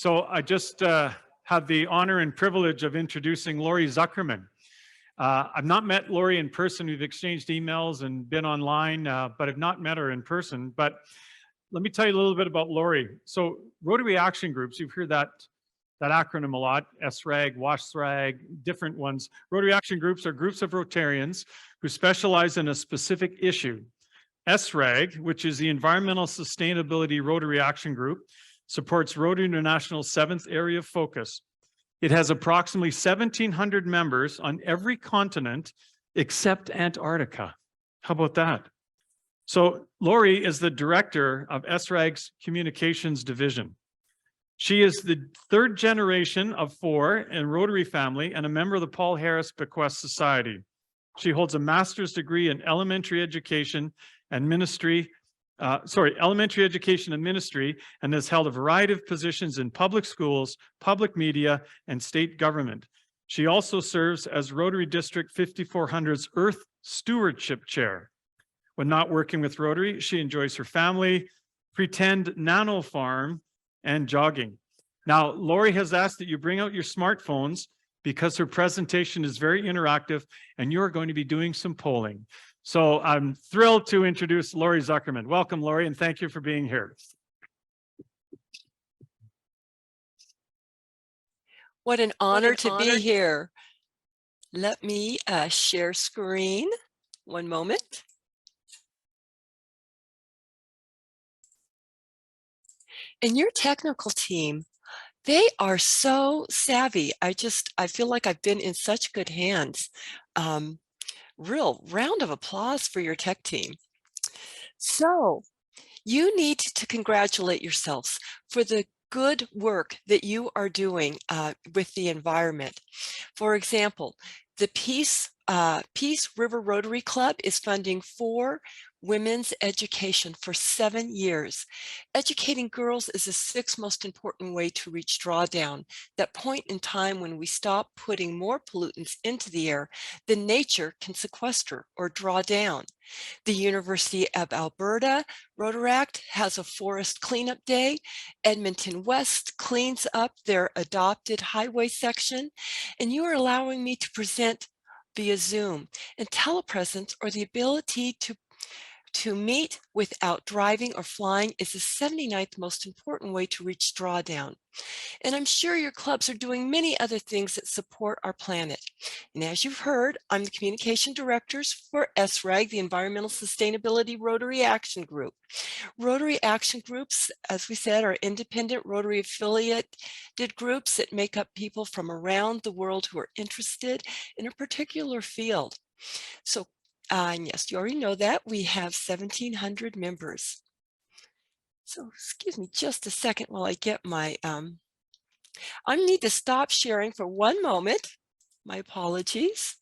So I just have the honor and privilege of introducing Laurie Zuckerman. I've not met Laurie in person. We've exchanged emails and been online, but I've not met her in person. But let me tell you a little bit about Laurie. So Rotary Action Groups, you've heard that acronym a lot, SRAG, WASHRAG, different ones. Rotary Action Groups are groups of Rotarians who specialize in a specific issue. SRAG, which is the Environmental Sustainability Rotary Action Group, supports Rotary International's 7th area of focus. It has approximately 1,700 members on every continent except Antarctica. How about that? So Laurie is the director of SRAG's Communications Division. She is the 3rd generation of 4 in Rotary family and a member of the Paul Harris Bequest Society. She holds a master's degree in elementary education and ministry, elementary education and ministry, and has held a variety of positions in public schools, public media, and state government. She also serves as Rotary District 5400's Earth Stewardship Chair. When not working with Rotary, she enjoys her family, Pretend Nano Farm, and jogging. Now, Laurie has asked that you bring out your smartphones because her presentation is very interactive and you're going to be doing some polling. So I'm thrilled to introduce Laurie Zuckerman. Welcome, Laurie, and thank you for being here. What an honor to be here. Let me share screen. One moment. And your technical team, they are so savvy. I feel like I've been in such good hands. Real round of applause for your tech team. So you need to congratulate yourselves for the good work that you are doing with the environment. For example, the Peace River Rotary Club is funding 4 women's education for 7 years. Educating girls is the 6th most important way to reach drawdown, that point in time when we stop putting more pollutants into the air than nature can sequester or draw down. The University of Alberta Rotaract has a forest cleanup day. Edmonton West cleans up their adopted highway section, and you are allowing me to present via Zoom. And telepresence, or the ability to meet without driving or flying, is the 79th most important way to reach drawdown. And I'm sure your clubs are doing many other things that support our planet. And as you've heard, I'm the communication director for SRAG, the Environmental Sustainability Rotary Action Group. Rotary Action Groups, as we said, are independent Rotary affiliated groups that make up people from around the world who are interested in a particular field. So and yes, you already know that we have 1,700 members. So excuse me just a second while I get my, I need to stop sharing for one moment. My apologies.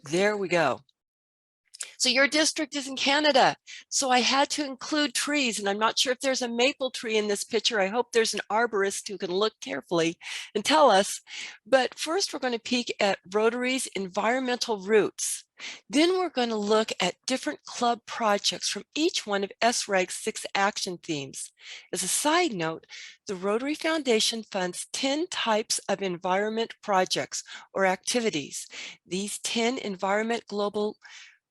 There we go. So your district is in Canada, so I had to include trees, and I'm not sure if there's a maple tree in this picture. I hope there's an arborist who can look carefully and tell us. But first, we're going to peek at Rotary's environmental roots. Then we're going to look at different club projects from each one of SRAG's 6 action themes. As a side note, the Rotary Foundation funds 10 types of environment projects or activities. These 10 environment global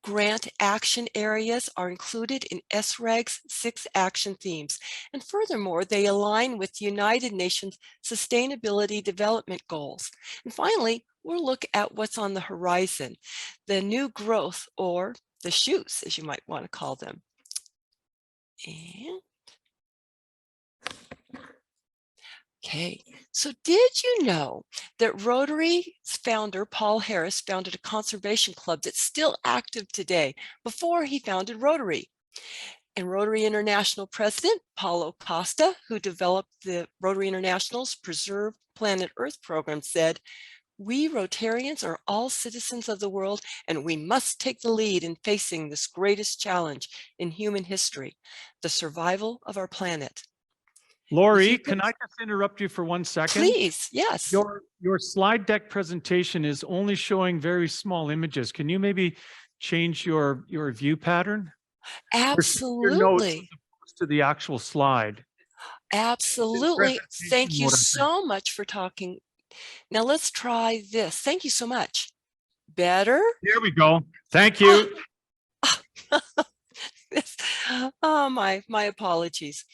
grant action areas are included in SRAG's 6 action themes. And furthermore, they align with United Nations Sustainability Development Goals. And finally, we'll look at what's on the horizon, the new growth, or the shoots, as you might want to call them. And okay, so did you know that Rotary's founder, Paul Harris, founded a conservation club that's still active today before he founded Rotary? And Rotary International President, Paulo Costa, who developed the Rotary International's Preserve Planet Earth program, said, "We Rotarians are all citizens of the world, and we must take the lead in facing this greatest challenge in human history, the survival of our planet." Laurie, can I just interrupt you for 1 second? Please, yes. Your slide deck presentation is only showing very small images. Can you maybe change your view pattern? Your notes Absolutely. as opposed to the actual slide. In Absolutely. presentation Thank you mode, I think. so much for talking. Now let's try this. Thank you so much. Better? There we go. Thank Ah, you. this- oh, my apologies.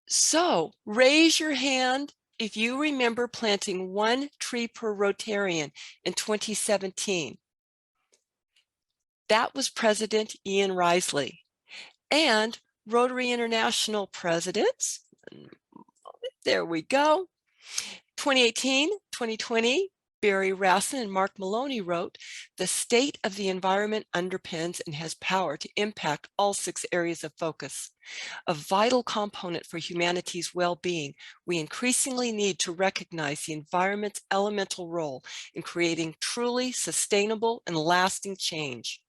So raise your hand if you remember planting 1 tree per Rotarian in 2017. That was President Ian Risley. And Rotary International presidents, there we go. 2018, 2020, Barry Rassin and Mark Maloney wrote, "The state of the environment underpins and has power to impact all 6 areas of focus. A vital component for humanity's well-being, we increasingly need to recognize the environment's elemental role in creating truly sustainable and lasting change."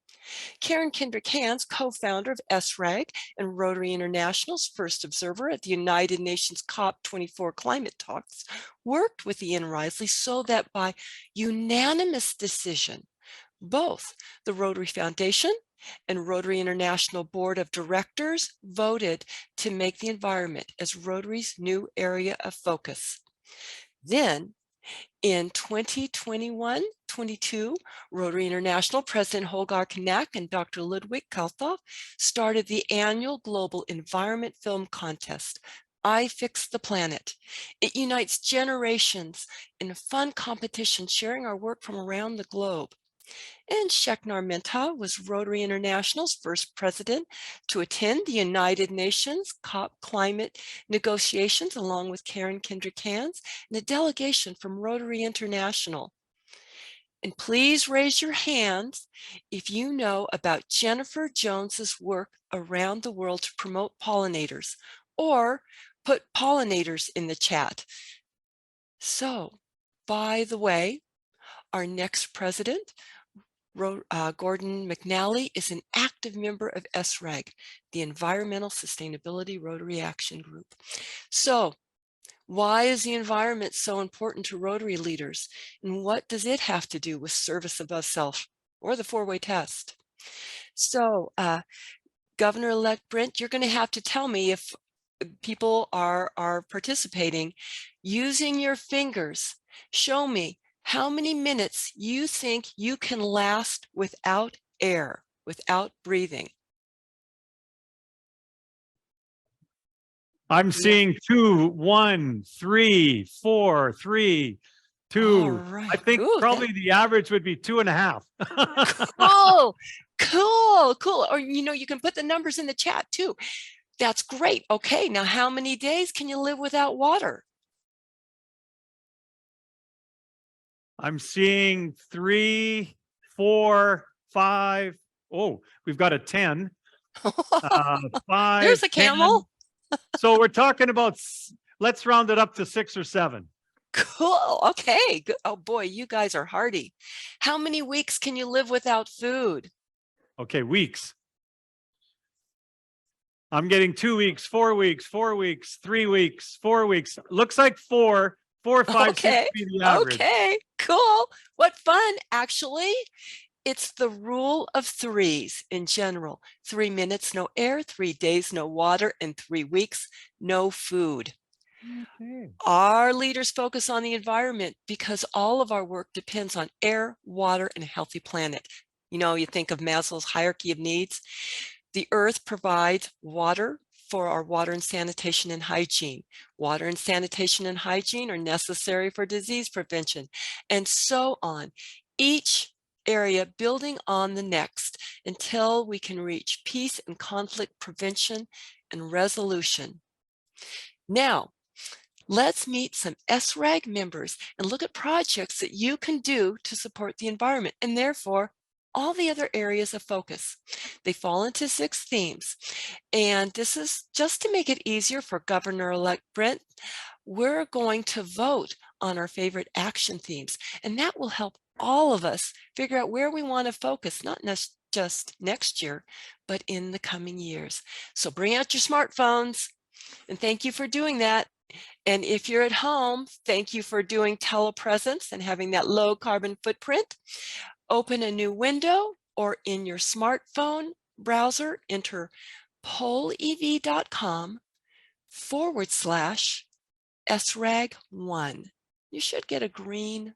Karen Kendrick-Hans, co-founder of SRAG and Rotary International's first observer at the United Nations COP24 climate talks, worked with Ian Risley so that by unanimous decision, both the Rotary Foundation and Rotary International Board of Directors voted to make the environment as Rotary's new area of focus. Then in 2021-22, Rotary International President Holger Knack and Dr. Ludwig Kalthoff started the annual Global Environment Film Contest, I Fix the Planet. It unites generations in a fun competition sharing our work from around the globe. And Sheknar Menta was Rotary International's first president to attend the United Nations COP climate negotiations, along with Karen Kendrick-Hans and a delegation from Rotary International. And please raise your hands if you know about Jennifer Jones's work around the world to promote pollinators, or put pollinators in the chat. So, by the way, our next president, Gordon McNally, is an active member of SRAG, the Environmental Sustainability Rotary Action Group. So why is the environment so important to Rotary leaders? And what does it have to do with service above self or the 4-way test? So Governor-elect Brent, you're going to have to tell me if people are participating using your fingers. Show me how many minutes you think you can last without air, without breathing. I'm seeing 2, 1, 3, 4, 3, All 2. I right. think Ooh, probably the average would be 2.5. cool, cool, cool. Or, you can put the numbers in the chat too. That's great. Okay, now how many days can you live without water? I'm seeing 3, 4, 5. Oh, we've got a 10. 5, There's a 10. camel. So we're talking about, let's round it up to 6 or 7. Cool. Okay. Good. Oh boy, you guys are hardy. How many weeks can you live without food? Okay, weeks. I'm getting 2 weeks, 4 weeks, 4 weeks, 3 weeks, 4 weeks. Looks like 4. 4, 5 seems Okay. to be the average. Okay. Cool. What fun. Actually, it's the rule of 3s in general. 3 minutes, no air, 3 days, no water, and 3 weeks, no food. Okay. Our leaders focus on the environment because all of our work depends on air, water, and a healthy planet. You think of Maslow's hierarchy of needs. The earth provides water for our water and sanitation and hygiene. Water and sanitation and hygiene are necessary for disease prevention, and so on. Each area building on the next until we can reach peace and conflict prevention and resolution. Now, let's meet some SRAG members and look at projects that you can do to support the environment and therefore all the other areas of focus. They fall into 6 themes. And this is just to make it easier for Governor-elect Brent. We're going to vote on our favorite action themes, and that will help all of us figure out where we want to focus, not just next year, but in the coming years. So bring out your smartphones, and thank you for doing that. And if you're at home, thank you for doing telepresence and having that low carbon footprint. Open a new window or in your smartphone, browser, enter polev.com/SRAG1. You should get a green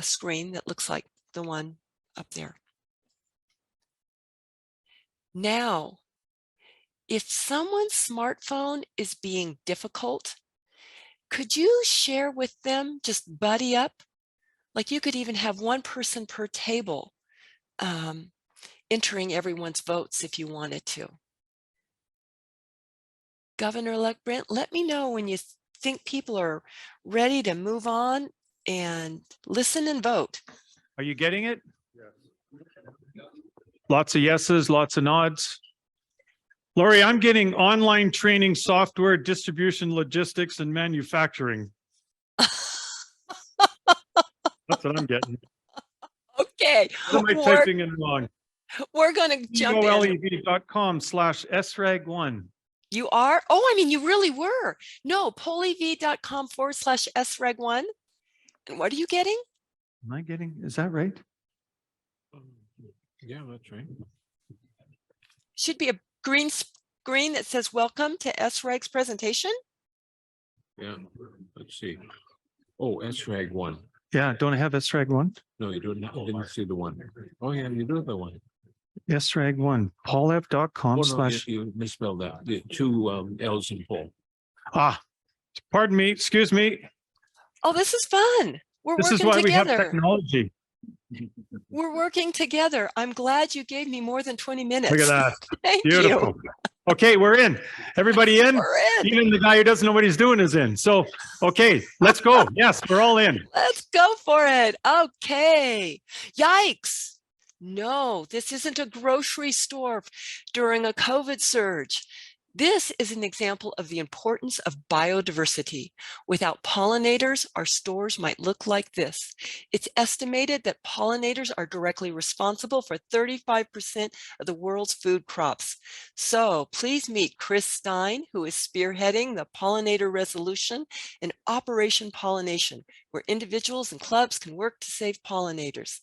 screen that looks like the one up there. Now, if someone's smartphone is being difficult, could you share with them, just buddy up? Like you could even have one person per table entering everyone's votes if you wanted to. Governor-elect Brent, let me know when you think people are ready to move on and listen and vote. Are you getting it? Yes. Lots of yeses, lots of nods. Laurie, I'm getting online training, software, distribution, logistics, and manufacturing. That's what I'm getting. Okay, What am I typing in wrong? we're going to jump in. polev.com/SRAG1. You are? Oh, I mean, you really were. No, polev.com/SRAG1. And what are you getting? Am I getting, is that right? Yeah, that's right. Should be a green screen that says welcome to SRAG's presentation. Yeah, let's see. Oh, SRAG 1. Yeah, don't I have SRAG1? No, you don't. I didn't see the one. Oh, yeah, you do have the one. SRAG1, polev.com Oh, no, slash. you misspelled that. The two L's in Paul. Pardon me, excuse me. Oh, this is fun. We're This is working why we have together. technology. We're working together. I'm glad you gave me more than 20 minutes. Look at that. Thank Beautiful. you. Okay, we're in. Everybody in? We're in. Even the guy who doesn't know what he's doing is in. So, okay, let's go. Yes, we're all in. Let's go for it. Okay. Yikes. No, this isn't a grocery store during a COVID surge. This is an example of the importance of biodiversity. Without pollinators, our stores might look like this. It's estimated that pollinators are directly responsible for 35% of the world's food crops. So please meet Chris Stein, who is spearheading the Pollinator Resolution and Operation Pollination, where individuals and clubs can work to save pollinators.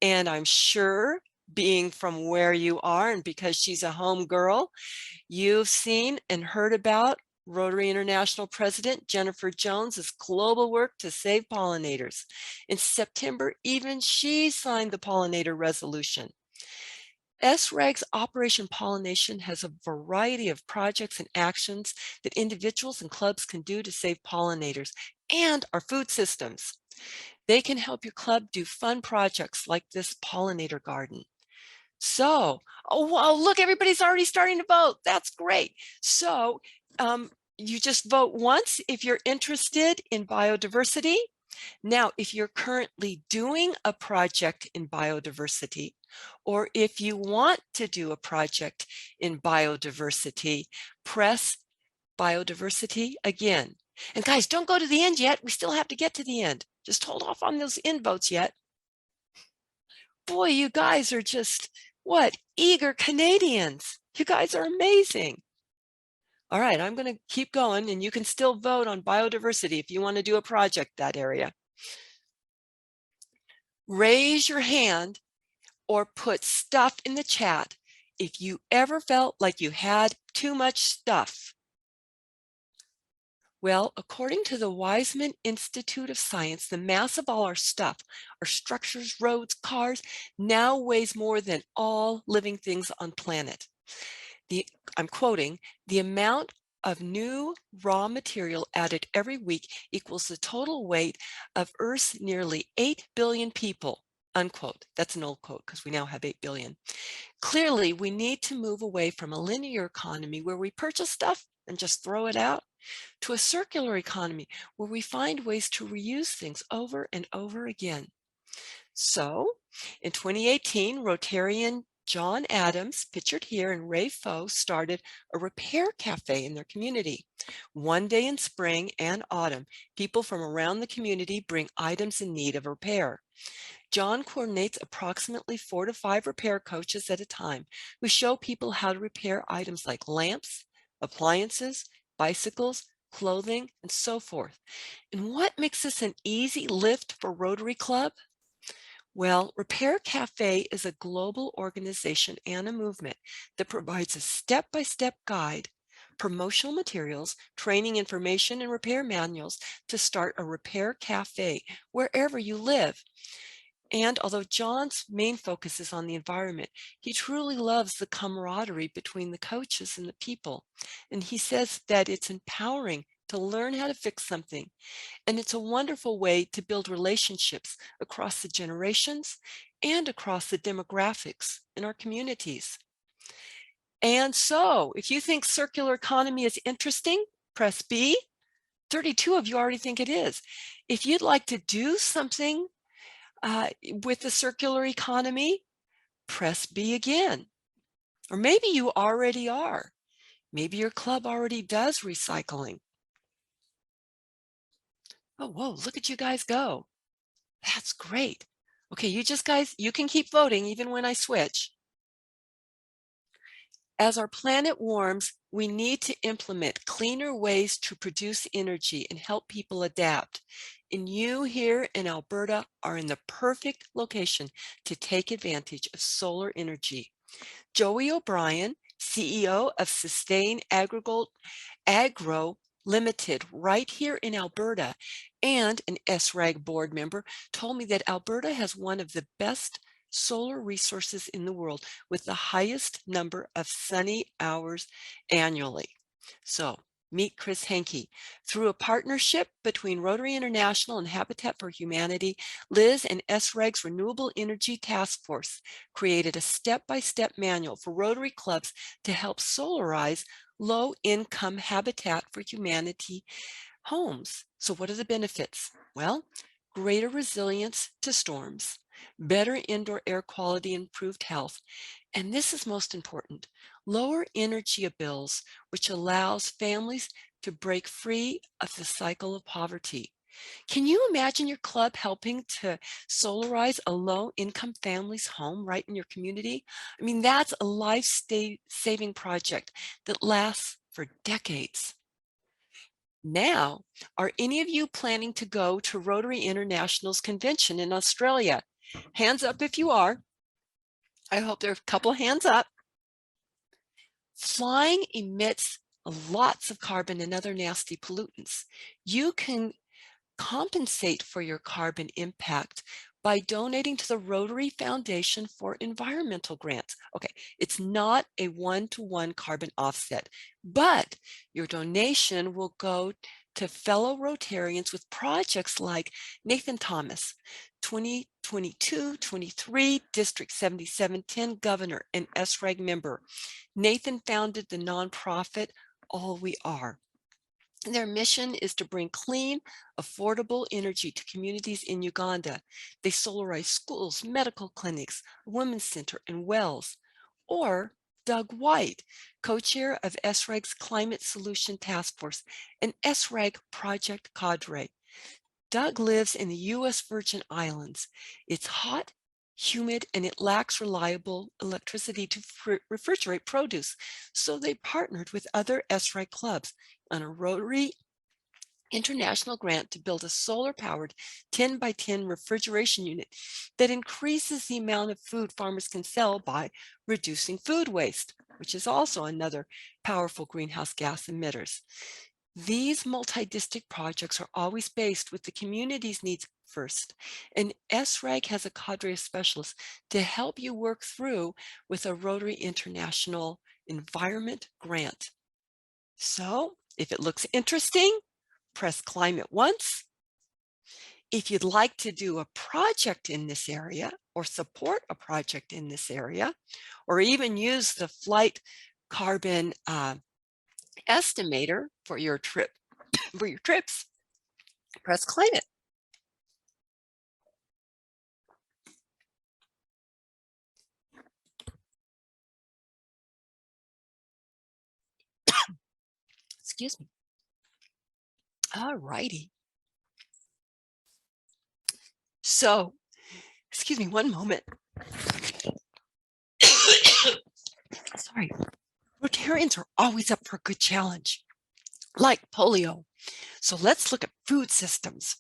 And I'm sure, being from where you are and because she's a home girl, you've seen and heard about Rotary International President Jennifer Jones's global work to save pollinators. In September, even she signed the Pollinator Resolution. SRAG's Operation Pollination has a variety of projects and actions that individuals and clubs can do to save pollinators and our food systems. They can help your club do fun projects like this pollinator garden. So, oh, wow, look, everybody's already starting to vote. That's great. So you just vote once if you're interested in biodiversity. Now, if you're currently doing a project in biodiversity, or if you want to do a project in biodiversity, press biodiversity again. And guys, don't go to the end yet. We still have to get to the end. Just hold off on those in votes yet. Boy, you guys are just, what, eager Canadians. You guys are amazing. All right, I'm going to keep going, and you can still vote on biodiversity if you want to do a project that area. Raise your hand or put stuff in the chat if you ever felt like you had too much stuff. Well, according to the Weizmann Institute of Science, the mass of all our stuff, our structures, roads, cars, now weighs more than all living things on planet. I'm quoting, the amount of new raw material added every week equals the total weight of Earth's nearly 8 billion people, unquote. That's an old quote because we now have 8 billion. Clearly, we need to move away from a linear economy where we purchase stuff and just throw it out, to a circular economy where we find ways to reuse things over and over again. So in 2018, Rotarian John Adams, pictured here, and Ray Foe started a repair cafe in their community. One day in spring and autumn, people from around the community bring items in need of repair. John coordinates approximately 4 to 5 repair coaches at a time who show people how to repair items like lamps, appliances, bicycles, clothing, and so forth. And what makes this an easy lift for Rotary Club? Well, Repair Cafe is a global organization and a movement that provides a step-by-step guide, promotional materials, training information, and repair manuals to start a repair cafe wherever you live. And although John's main focus is on the environment, he truly loves the camaraderie between the coaches and the people. And he says that it's empowering to learn how to fix something. And it's a wonderful way to build relationships across the generations and across the demographics in our communities. And so if you think circular economy is interesting, press B. 32 of you already think it is. If you'd like to do something with the circular economy, press B again. Or maybe you already are. Maybe your club already does recycling. Oh, whoa, look at you guys go. That's great. Okay, you can keep voting even when I switch. As our planet warms, we need to implement cleaner ways to produce energy and help people adapt. And you here in Alberta are in the perfect location to take advantage of solar energy. Joey O'Brien, CEO of Sustain Agro Limited right here in Alberta, and an SRAG board member, told me that Alberta has one of the best solar resources in the world with the highest number of sunny hours annually. So meet Chris Henke. Through a partnership between Rotary International and Habitat for Humanity, Liz and SRAG's Renewable Energy Task Force created a step-by-step manual for Rotary clubs to help solarize low-income Habitat for Humanity homes. So what are the benefits? Well, greater resilience to storms, better indoor air quality, improved health, and this is most important, lower energy bills, which allows families to break free of the cycle of poverty. Can you imagine your club helping to solarize a low-income family's home right in your community? I mean, that's a life-saving project that lasts for decades. Now, are any of you planning to go to Rotary International's convention in Australia? Hands up if you are. I hope there are a couple of hands up. Flying emits lots of carbon and other nasty pollutants. You can compensate for your carbon impact by donating to the Rotary Foundation for Environmental Grants. Okay, it's not a one-to-one carbon offset, but your donation will go to fellow Rotarians with projects like Nathan Thomas, 2022-23 District 7710 Governor and SRAG member. Nathan founded the nonprofit All We Are. Their mission is to bring clean, affordable energy to communities in Uganda. They solarize schools, medical clinics, a women's center, and wells. Or Doug White, co-chair of SRAG's Climate Solution Task Force, an SRAG project cadre. Doug lives in the U.S. Virgin Islands. It's hot, humid, and it lacks reliable electricity to refrigerate produce. So they partnered with other SRAG clubs on a Rotary International grant to build a solar-powered 10 by 10 refrigeration unit that increases the amount of food farmers can sell by reducing food waste, which is also another powerful greenhouse gas emitters. These multi-district projects are always based with the community's needs first, and SRAG has a cadre of specialists to help you work through with a Rotary International Environment Grant. So if it looks interesting, press climate once. If you'd like to do a project in this area or support a project in this area, or even use the flight carbon estimator for your trip, for your trips, press climate. Excuse me. All righty. So, excuse me one moment. Sorry. Rotarians are always up for a good challenge, like polio. So let's look at food systems.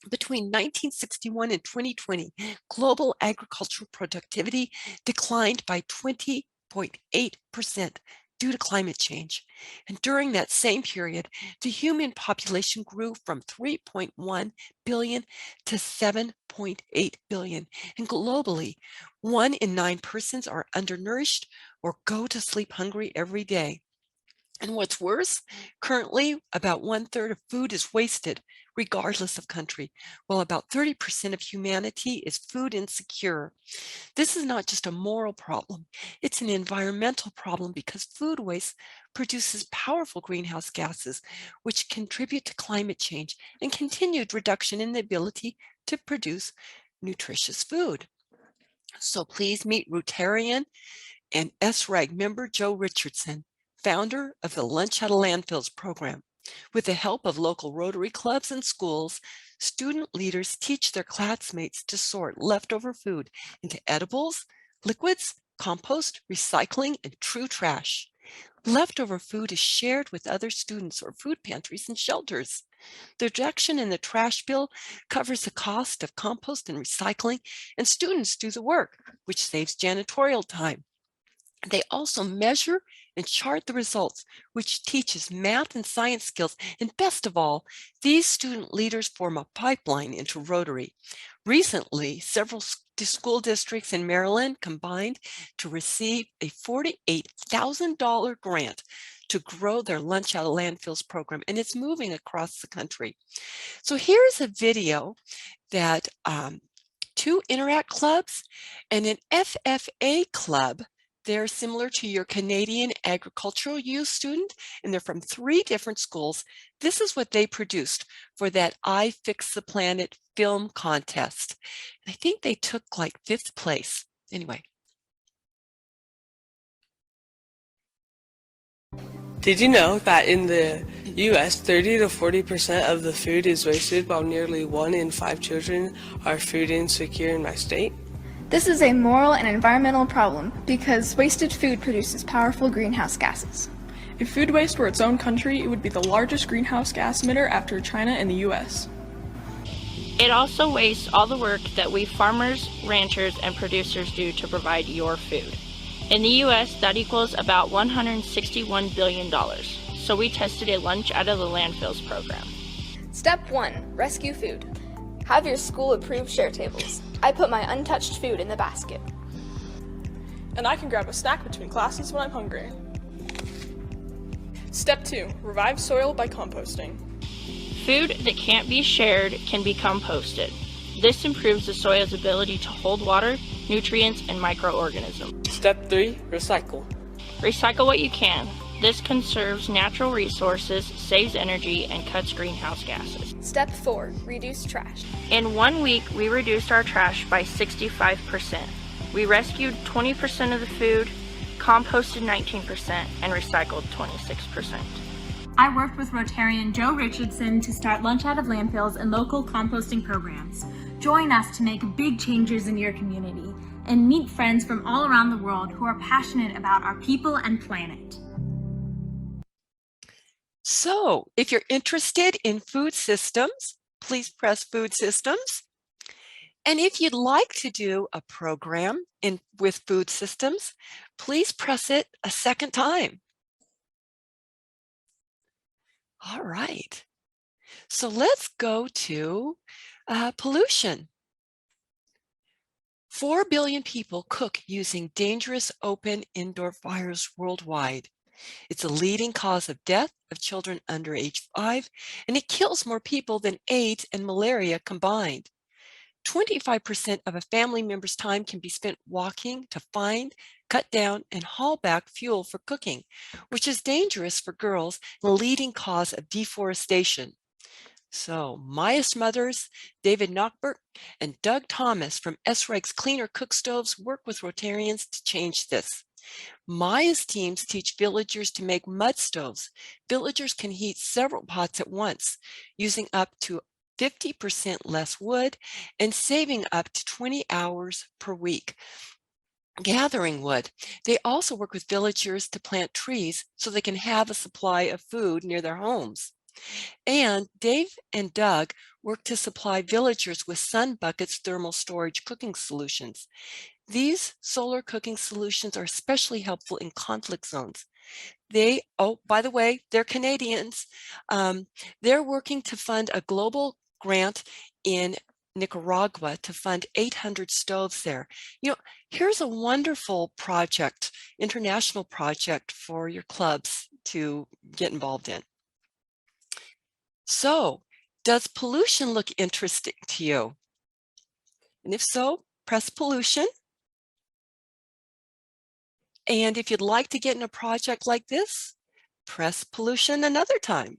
Between 1961 and 2020, global agricultural productivity declined by 20.8% due to climate change. And during that same period, the human population grew from 3.1 billion to 7.8 billion. And globally, 1 in 9 persons are undernourished or go to sleep hungry every day. And what's worse, currently about 1/3 of food is wasted, regardless of country, while about 30% of humanity is food insecure. This is not just a moral problem, it's an environmental problem because food waste produces powerful greenhouse gases, which contribute to climate change and continued reduction in the ability to produce nutritious food. So please meet Rotarian and SRAG member Joe Richardson, founder of the Lunch Out of Landfills program. With the help of local Rotary clubs and schools, student leaders teach their classmates to sort leftover food into edibles, liquids, compost, recycling, and true trash. Leftover food is shared with other students or food pantries and shelters. The reduction in the trash bill covers the cost of compost and recycling, and students do the work, which saves janitorial time. They also measure and chart the results, which teaches math and science skills. And best of all, these student leaders form a pipeline into Rotary. Recently, several school districts in Maryland combined to receive a $48,000 grant to grow their Lunch Out of Landfills program, and it's moving across the country. So here's a video that 2 Interact clubs and an FFA club. They're similar to your Canadian agricultural youth student, and they're from 3 different schools. This is what they produced for that I Fix the Planet film contest. I think they took like 5th place. Anyway. Did you know that in the US, 30 to 40% of the food is wasted, while nearly 1 in 5 children are food insecure in my state? This is a moral and environmental problem because wasted food produces powerful greenhouse gases. If food waste were its own country, it would be the largest greenhouse gas emitter after China and the US. It also wastes all the work that we farmers, ranchers, and producers do to provide your food. In the US, that equals about $161 billion. So we tested a Lunch Out of the Landfills program. Step 1. Rescue food. Have your school approve share tables. I put my untouched food in the basket. And I can grab a snack between classes when I'm hungry. Step 2. Revive soil by composting. Food that can't be shared can be composted. This improves the soil's ability to hold water, nutrients, and microorganisms. Step 3. Recycle. Recycle what you can. This conserves natural resources, saves energy, and cuts greenhouse gases. Step 4. Reduce trash. In 1 week, we reduced our trash by 65%. We rescued 20% of the food, composted 19%, and recycled 26%. I worked with Rotarian Joe Richardson to start Lunch Out of Landfills and local composting programs. Join us to make big changes in your community and meet friends from all around the world who are passionate about our people and planet. So if you're interested in food systems, please press food systems. And if you'd like to do a program with food systems, please press it a second time. All right. So let's go to pollution. 4 billion people cook using dangerous open indoor fires worldwide. It's a leading cause of death of children under age 5, and it kills more people than AIDS and malaria combined. 25% of a family member's time can be spent walking to find, cut down, and haul back fuel for cooking, which is dangerous for girls and a leading cause of deforestation. So Maya Smothers, David Nockbert, and Doug Thomas from SREG's Cleaner Cook Stoves work with Rotarians to change this. Maya's teams teach villagers to make mud stoves. Villagers can heat several pots at once, using up to 50% less wood and saving up to 20 hours per week gathering wood. They also work with villagers to plant trees so they can have a supply of food near their homes. And Dave and Doug work to supply villagers with Sun Bucket's thermal storage cooking solutions. These solar cooking solutions are especially helpful in conflict zones. Oh, by the way, they're Canadians. They're working to fund a global grant in Nicaragua to fund 800 stoves there. Here's a wonderful project, international project for your clubs to get involved in. So, does pollution look interesting to you? And if so, press pollution. And if you'd like to get in a project like this, press pollution another time.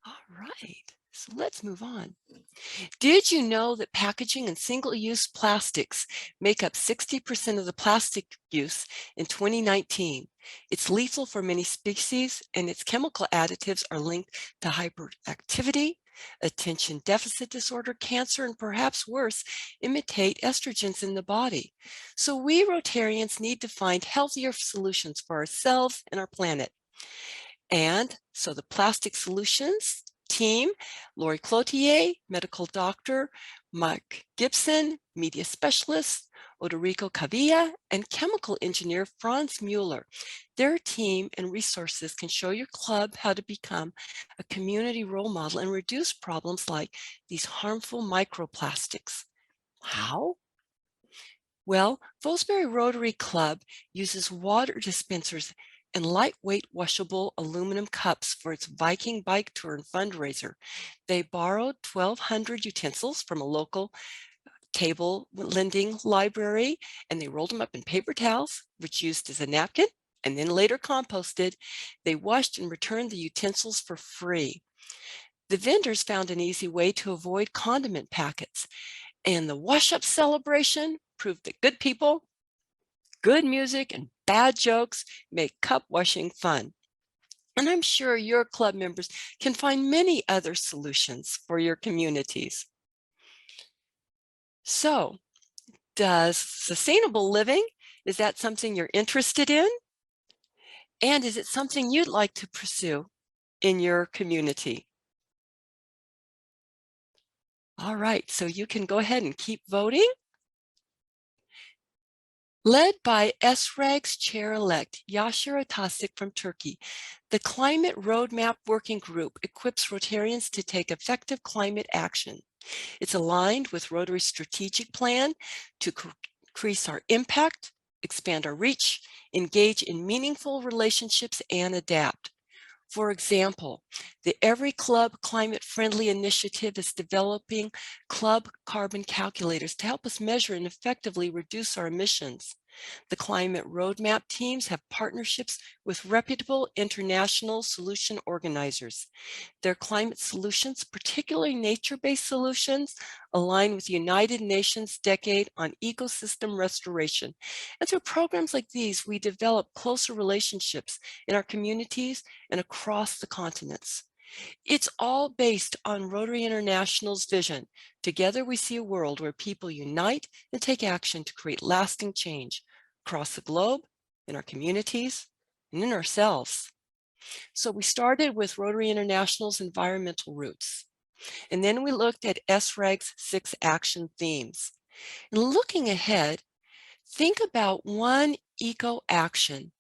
All right, so let's move on. Did you know that packaging and single-use plastics make up 60% of the plastic use in 2019? It's lethal for many species, and its chemical additives are linked to hyperactivity, attention deficit disorder, cancer, and perhaps worse, imitate estrogens in the body. So we Rotarians need to find healthier solutions for ourselves and our planet. And so the Plastic Solutions team, Laurie Cloutier, medical doctor, Mark Gibson, media specialist, Odorico Cavilla, and chemical engineer Franz Mueller. Their team and resources can show your club how to become a community role model and reduce problems like these harmful microplastics. How? Well, Fosbury Rotary Club uses water dispensers and lightweight washable aluminum cups for its Viking Bike Tour and fundraiser. They borrowed 1,200 utensils from a local table lending library, and they rolled them up in paper towels, which used as a napkin, and then later composted. They washed and returned the utensils for free. The vendors found an easy way to avoid condiment packets, and the wash-up celebration proved that good people, good music, and bad jokes make cup washing fun. And I'm sure your club members can find many other solutions for your communities. So, does sustainable living, is that something you're interested in? And is it something you'd like to pursue in your community? All right, so you can go ahead and keep voting. Led by SRAG's chair-elect Yashir Atasik from Turkey, the Climate Roadmap Working Group equips Rotarians to take effective climate action. It's aligned with Rotary's strategic plan to increase our impact, expand our reach, engage in meaningful relationships, and adapt. For example, the Every Club Climate Friendly Initiative is developing club carbon calculators to help us measure and effectively reduce our emissions. The Climate Roadmap teams have partnerships with reputable international solution organizers. Their climate solutions, particularly nature-based solutions, align with the United Nations Decade on Ecosystem Restoration. And through programs like these, we develop closer relationships in our communities and across the continents. It's all based on Rotary International's vision. Together we see a world where people unite and take action to create lasting change across the globe, in our communities, and in ourselves. So we started with Rotary International's environmental roots, and then we looked at SRAG's 6 action themes. And looking ahead, think about one eco-action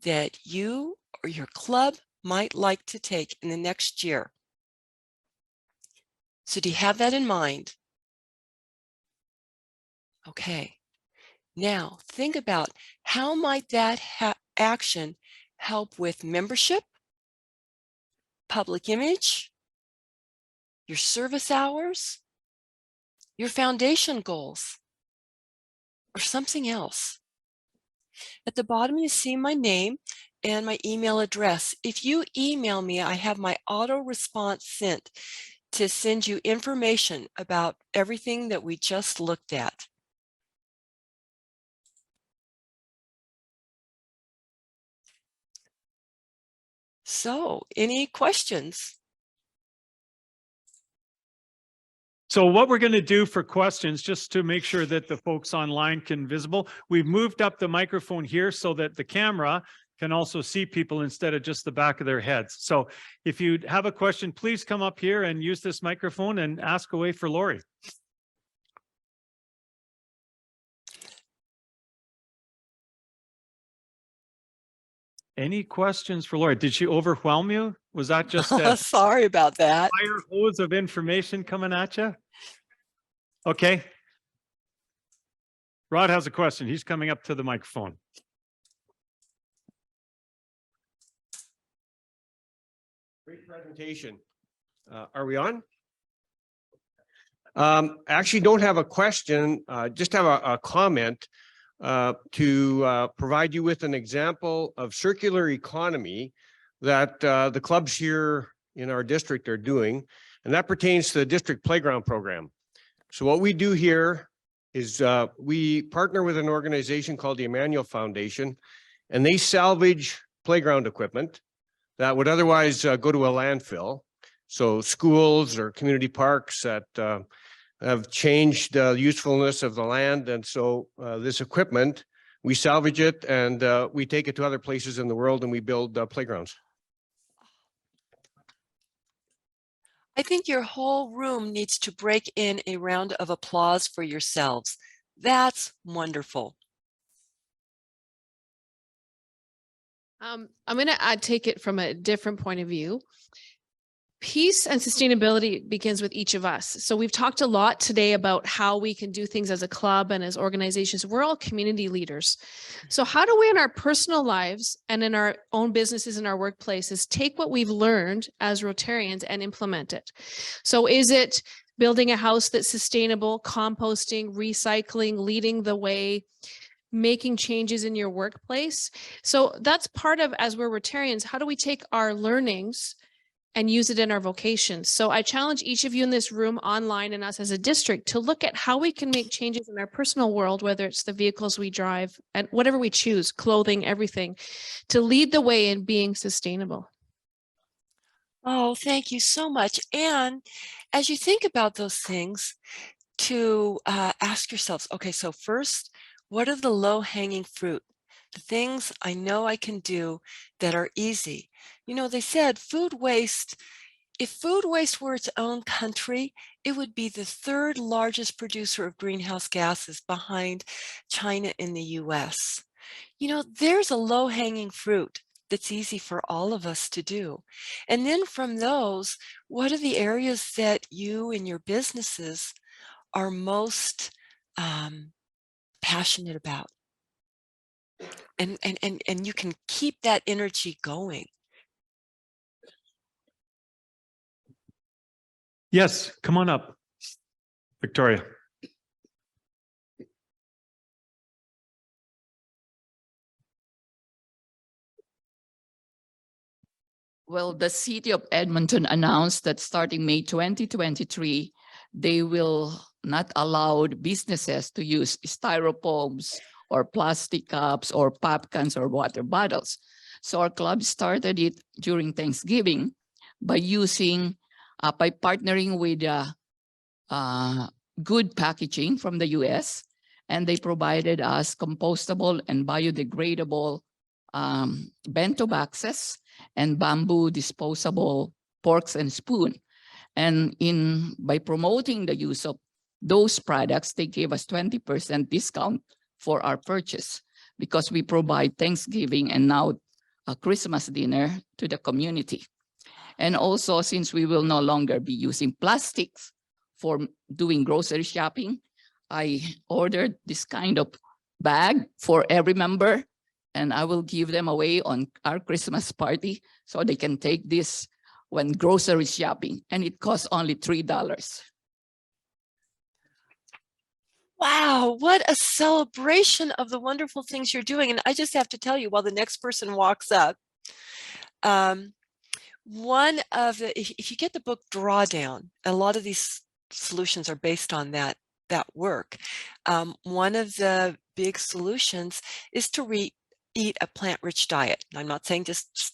that you or your club might like to take in the next year. So do you have that in mind? Okay. Now think about how might that action help with membership, public image, your service hours, your foundation goals, or something else. At the bottom, you see my name and my email address. If you email me, I have my auto response sent to send you information about everything that we just looked at. So, any questions? So what we're going to do for questions, just to make sure that the folks online can visible, we've moved up the microphone here so that the camera can also see people instead of just the back of their heads. So if you have a question, please come up here and use this microphone and ask away for Laurie. Any questions for Laurie? Did she overwhelm you? Was that just a Sorry about that. fire hose of information coming at you? Okay. Rod has a question. He's coming up to the microphone. Great presentation. Are we on? Actually don't have a question, just have a comment to provide you with an example of circular economy that the clubs here in our district are doing, and that pertains to the district playground program. So what we do here is we partner with an organization called the Emmanuel Foundation, and they salvage playground equipment that would otherwise go to a landfill. So schools or community parks that have changed the usefulness of the land. And so this equipment, we salvage it and we take it to other places in the world and we build playgrounds. I think your whole room needs to break in a round of applause for yourselves. That's wonderful. I'm going to take it from a different point of view. Peace and sustainability begins with each of us. So we've talked a lot today about how we can do things as a club and as organizations. We're all community leaders. So how do we in our personal lives and in our own businesses and our workplaces take what we've learned as Rotarians and implement it? So is it building a house that's sustainable, composting, recycling, leading the way, making changes in your workplace? So that's part of, as we're Rotarians, how do we take our learnings and use it in our vocations? So I challenge each of you in this room, online, and us as a district to look at how we can make changes in our personal world, whether it's the vehicles we drive and whatever we choose, clothing, everything, to lead the way in being sustainable. Oh, thank you so much. And as you think about those things, to ask yourselves, okay, so first, what are the low-hanging fruit? The things I know I can do that are easy. You know, they said food waste, if food waste were its own country, it would be the third largest producer of greenhouse gases behind China and the US. You know, there's a low-hanging fruit that's easy for all of us to do. And then from those, what are the areas that you and your businesses are most passionate about? And you can keep that energy going. Yes, come on up, Victoria. Well, the city of Edmonton announced that starting May 2023, they will not allow businesses to use styrofoams or plastic cups or pop cans or water bottles. So our club started it during Thanksgiving by partnering with Good Packaging from the US, and they provided us compostable and biodegradable bento boxes and bamboo disposable forks and spoon. And by promoting the use of those products, they gave us 20% discount for our purchase because we provide Thanksgiving and now a Christmas dinner to the community. And also, since we will no longer be using plastics for doing grocery shopping, I ordered this kind of bag for every member, and I will give them away on our Christmas party so they can take this when grocery shopping, and it costs only $3. Wow, what a celebration of the wonderful things you're doing. And I just have to tell you, while the next person walks up, if you get the book Drawdown, a lot of these solutions are based on that work. One of the big solutions is to eat a plant-rich diet. I'm not saying just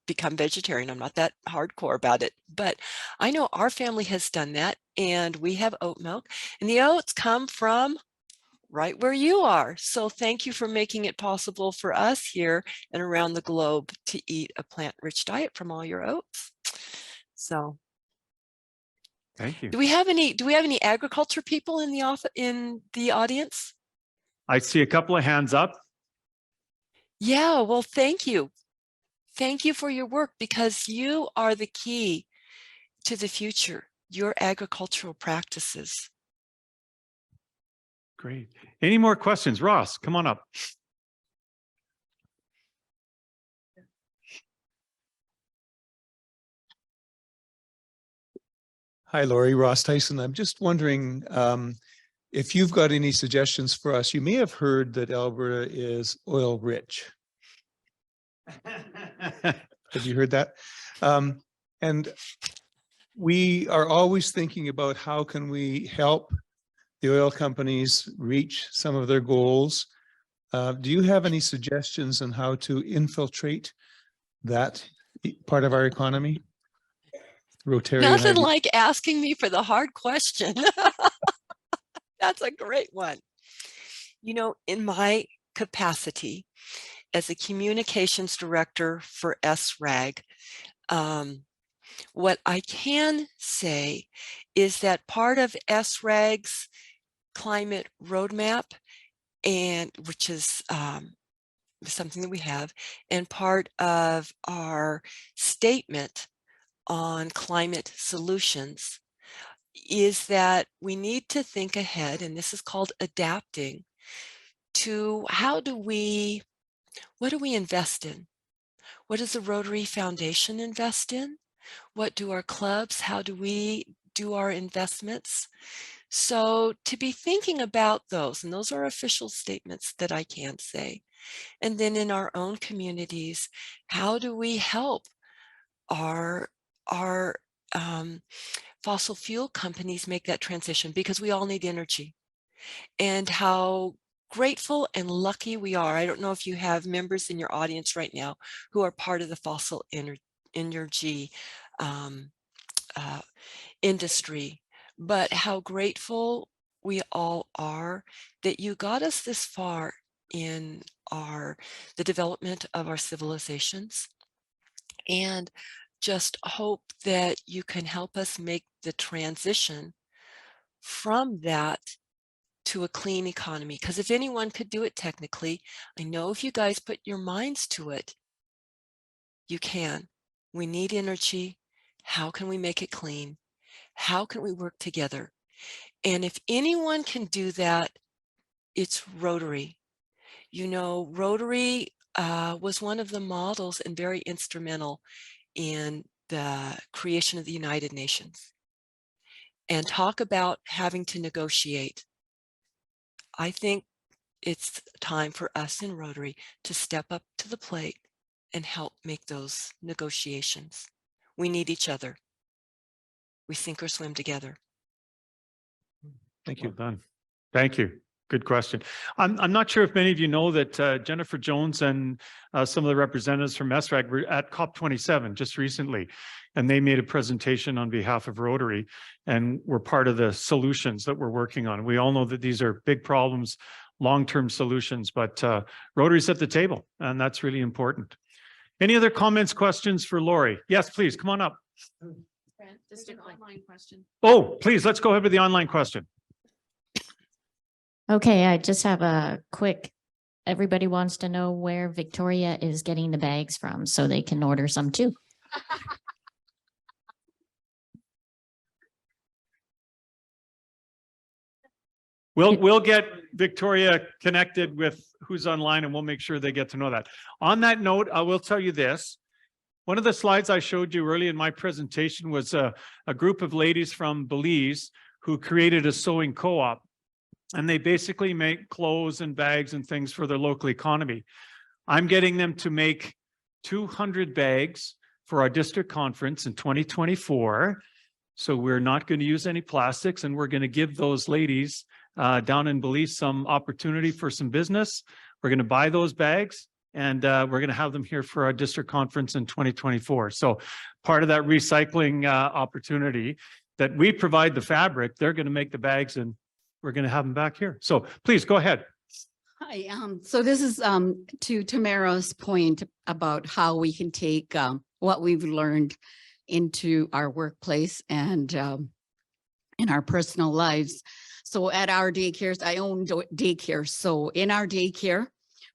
become vegetarian. I'm not that hardcore about it, but I know our family has done that, and we have oat milk, and the oats come from right where you are. So thank you for making it possible for us here and around the globe to eat a plant-rich diet from all your oats. So Thank you. do we have any agriculture people in the audience? I see a couple of hands up. Yeah, well, thank you. Thank you for your work, because you are the key to the future, your agricultural practices. Great. Any more questions? Ross, come on up. Hi, Laurie. Ross Tyson. I'm just wondering if you've got any suggestions for us. You may have heard that Alberta is oil rich. Have you heard that? And we are always thinking about how can we help the oil companies reach some of their goals. Do you have any suggestions on how to infiltrate that part of our economy? Rotarian Nothing idea. like asking me for the hard question. That's a great one. You know, in my capacity as a communications director for SRAG, what I can say is that part of SRAG's climate roadmap, and which is something that we have, and part of our statement on climate solutions is that we need to think ahead, and this is called adapting, to what do we invest in? What does the Rotary Foundation invest in? What do our clubs, how do we do our investments? So to be thinking about those, and those are official statements that I can say. And then in our own communities, how do we help our fossil fuel companies make that transition? Because we all need energy. And how grateful and lucky we are. I don't know if you have members in your audience right now who are part of the fossil energy industry, but how grateful we all are that you got us this far in the development of our civilizations, and just hope that you can help us make the transition from that to a clean economy. Because if anyone could do it technically, I know if you guys put your minds to it, you can. We need energy. How can we make it clean? How can we work together? And if anyone can do that, it's Rotary. You know, Rotary was one of the models and very instrumental in the creation of the United Nations. And talk about having to negotiate. I think it's time for us in Rotary to step up to the plate and help make those negotiations. We need each other. We sink or swim together. Thank you. Well done. Thank you. Good question. I'm not sure if many of you know that Jennifer Jones and some of the representatives from SRAG were at COP27 just recently, and they made a presentation on behalf of Rotary, and we're part of the solutions that we're working on. We all know that these are big problems, long-term solutions, but Rotary's at the table, and that's really important. Any other comments, questions for Laurie? Yes, please, come on up. Just an online question. Oh, please, let's go ahead with the online question. Okay, I just have a quick, everybody wants to know where Victoria is getting the bags from so they can order some too. We'll get Victoria connected with who's online, and we'll make sure they get to know that. On that note, I will tell you this. One of the slides I showed you early in my presentation was a group of ladies from Belize who created a sewing co-op, and they basically make clothes and bags and things for their local economy. I'm getting them to make 200 bags for our district conference in 2024. So we're not going to use any plastics, and we're going to give those ladies down in Belize some opportunity for some business. We're going to buy those bags, and we're going to have them here for our district conference in 2024. So part of that recycling opportunity that we provide the fabric, they're going to make the bags and we're going to have him back here. So please go ahead. Hi, so this is to Tamara's point about how we can take what we've learned into our workplace and in our personal lives. So at our daycares, I own daycare. So in our daycare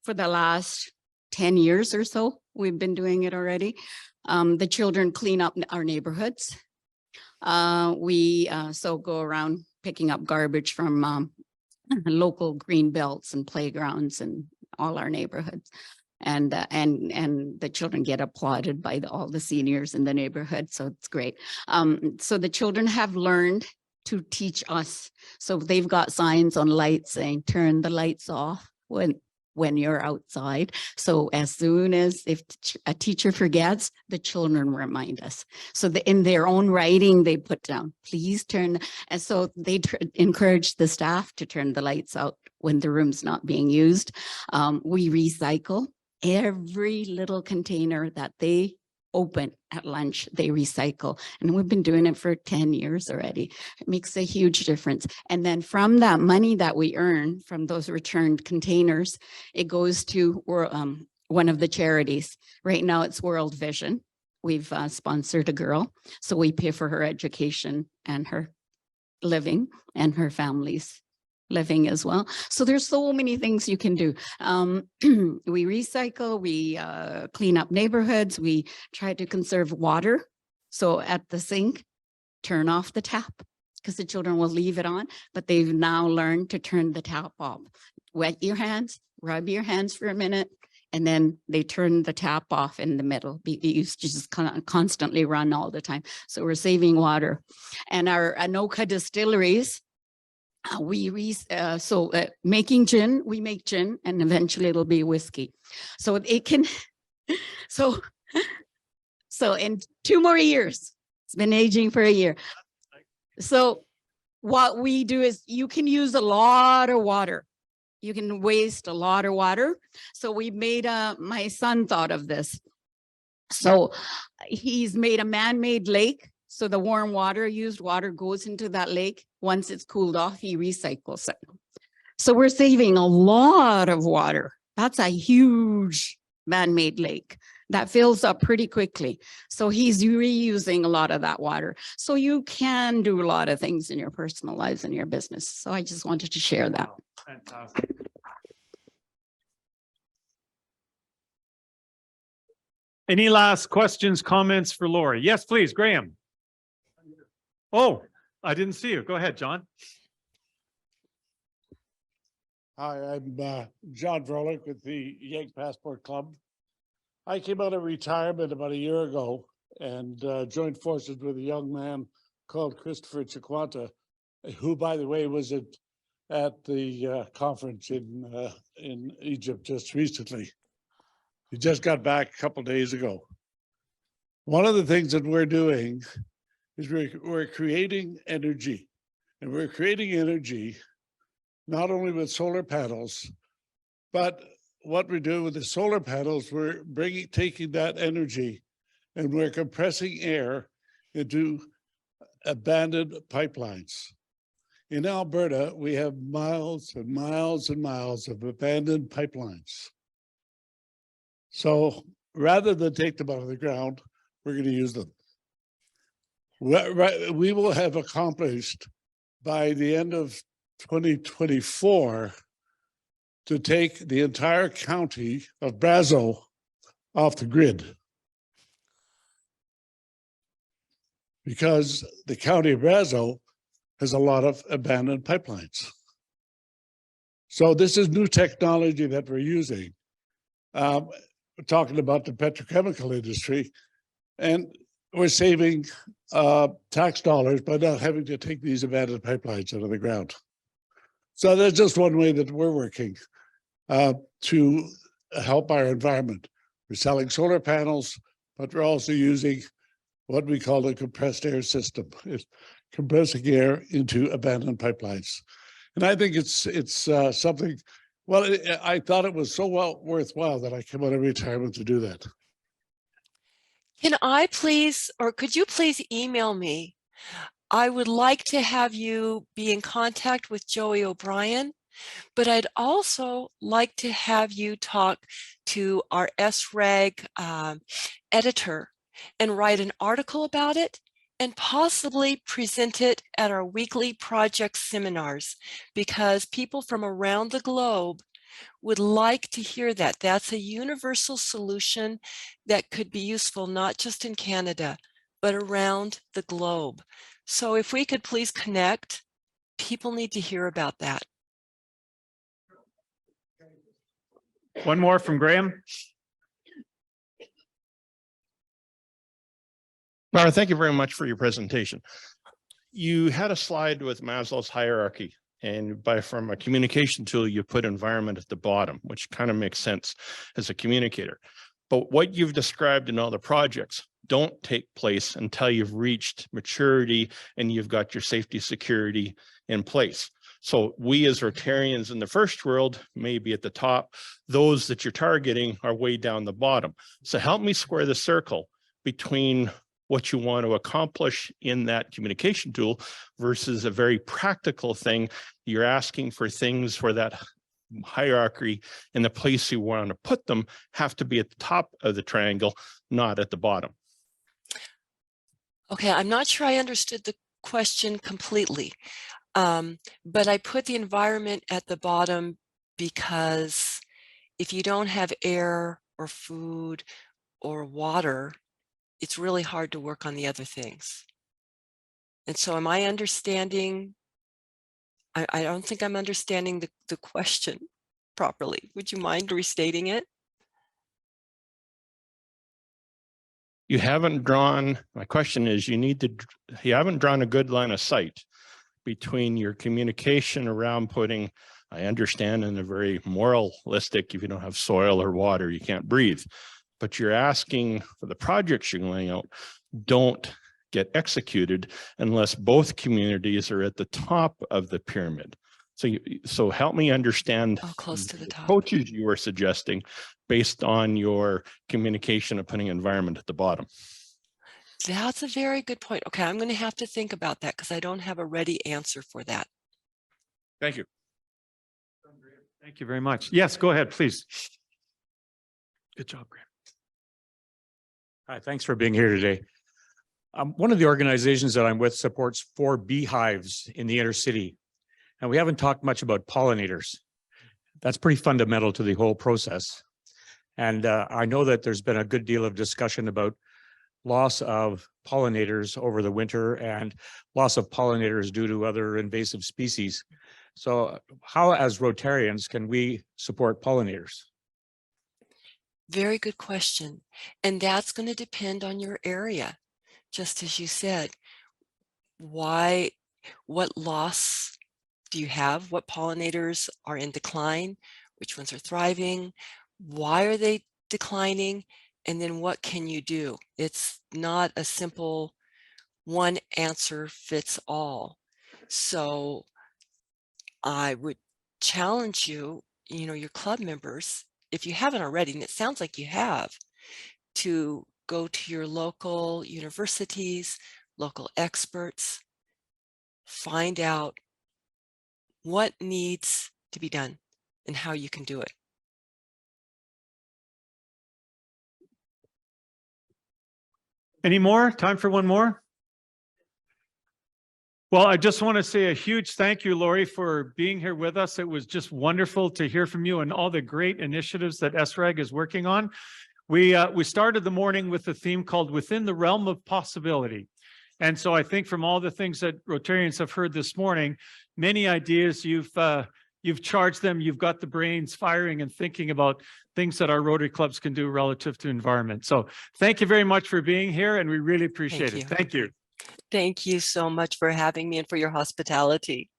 for the last 10 years or so, we've been doing it already. The children clean up our neighborhoods. We so go around picking up garbage from local green belts and playgrounds and all our neighborhoods. And the children get applauded by all the seniors in the neighborhood. So it's great. So the children have learned to teach us. So they've got signs on lights saying, turn the lights off when you're outside. So as soon as if a teacher forgets, the children remind us. So in their own writing, they put down, please turn. And so they encourage the staff to turn the lights out when the room's not being used. We recycle every little container that they open at lunch, they recycle. And we've been doing it for 10 years already. It makes a huge difference. And then from that money that we earn from those returned containers, it goes to one of the charities. Right now it's World Vision. We've sponsored a girl. So we pay for her education and her living and her family's living as well. So there's so many things you can do. We recycle, we clean up neighborhoods, we try to conserve water. So at the sink, turn off the tap because the children will leave it on, but they've now learned to turn the tap off. Wet your hands, rub your hands for a minute, and then they turn the tap off in the middle. It used to just constantly run all the time. So we're saving water. And our Anoka distilleries, making gin, we make gin, and eventually it'll be whiskey. So it can, so in 2 more years, it's been aging for a year. So what we do is you can use a lot of water. You can waste a lot of water. So we made my son thought of this. So he's made a man-made lake. So the warm water, used water goes into that lake. Once it's cooled off, he recycles it. So we're saving a lot of water. That's a huge man-made lake that fills up pretty quickly. So he's reusing a lot of that water. So you can do a lot of things in your personal lives and your business. So I just wanted to share that. Wow, fantastic. Any last questions, comments for Laurie? Yes, please, Graham. Oh, I didn't see you. Go ahead, John. Hi, I'm John Vrolik with the Yank Passport Club. I came out of retirement about a year ago and joined forces with a young man called Christopher Chikwanta, who, by the way, was at the conference in Egypt just recently. He just got back a couple of days ago. One of the things that we're doing is we're creating energy, and we're creating energy not only with solar panels, but what we're doing with the solar panels, we're taking that energy and we're compressing air into abandoned pipelines. In Alberta, we have miles and miles and miles of abandoned pipelines. So rather than take them out of the ground, we're going to use them. We will have accomplished by the end of 2024 to take the entire county of Brazeau off the grid. Because the county of Brazeau has a lot of abandoned pipelines. So this is new technology that we're using. We're talking about the petrochemical industry, and we're saving tax dollars by not having to take these abandoned pipelines out of the ground. So that's just one way that we're working to help our environment. We're selling solar panels, but we're also using what we call a compressed air system. It's compressing air into abandoned pipelines. And I think it's something, well, I thought it was so worthwhile that I came out of retirement to do that. Can I please, or could you please email me I would like to have you be in contact with Joey O'Brien, but I'd also like to have you talk to our SRAG editor and write an article about it and possibly present it at our weekly project seminars, because people from around the globe would like to hear that. That's a universal solution that could be useful not just in Canada, but around the globe. So if we could please connect, people need to hear about that. One more from Graham. Laura, thank you very much for your presentation. You had a slide with Maslow's hierarchy, and from a communication tool, you put environment at the bottom, which kind of makes sense as a communicator. But what you've described in all the projects don't take place until you've reached maturity and you've got your safety security in place. So we as Rotarians in the first world may be at the top. Those that you're targeting are way down the bottom. So help me square the circle between what you want to accomplish in that communication tool versus a very practical thing. You're asking for things where that hierarchy and the place you want to put them have to be at the top of the triangle, not at the bottom. Okay, I'm not sure I understood the question completely, but I put the environment at the bottom because if you don't have air or food or water, it's really hard to work on the other things. And so am I understanding? I don't think I'm understanding the question properly. Would you mind restating it? You haven't drawn, my question is, you haven't drawn a good line of sight between your communication around putting, I understand in a very moralistic, if you don't have soil or water, you can't breathe. But you're asking for the projects you're laying out don't get executed unless both communities are at the top of the pyramid. So help me understand close to the top. Approaches you were suggesting based on your communication of putting environment at the bottom. That's a very good point. Okay, I'm going to have to think about that because I don't have a ready answer for that. Thank you. Thank you very much. Yes, go ahead, please. Good job, Graham. Hi, thanks for being here today. One of the organizations that I'm with supports 4 beehives in the inner city, and we haven't talked much about pollinators. That's pretty fundamental to the whole process. And I know that there's been a good deal of discussion about loss of pollinators over the winter and loss of pollinators due to other invasive species. So how, as Rotarians, can we support pollinators? Very good question. And that's going to depend on your area. Just as you said, what loss do you have? What pollinators are in decline? Which ones are thriving? Why are they declining? And then what can you do? It's not a simple one answer fits all. So I would challenge you, your club members, if you haven't already, and it sounds like you have, to go to your local universities, local experts, find out what needs to be done and how you can do it. Any more? Time for one more? Well, I just want to say a huge thank you, Laurie, for being here with us. It was just wonderful to hear from you and all the great initiatives that SRAG is working on. We started the morning with a theme called Within the Realm of Possibility. And so I think from all the things that Rotarians have heard this morning, many ideas you've charged them, you've got the brains firing and thinking about things that our Rotary clubs can do relative to environment. So thank you very much for being here, and we really appreciate it. Thank you. Thank you so much for having me and for your hospitality.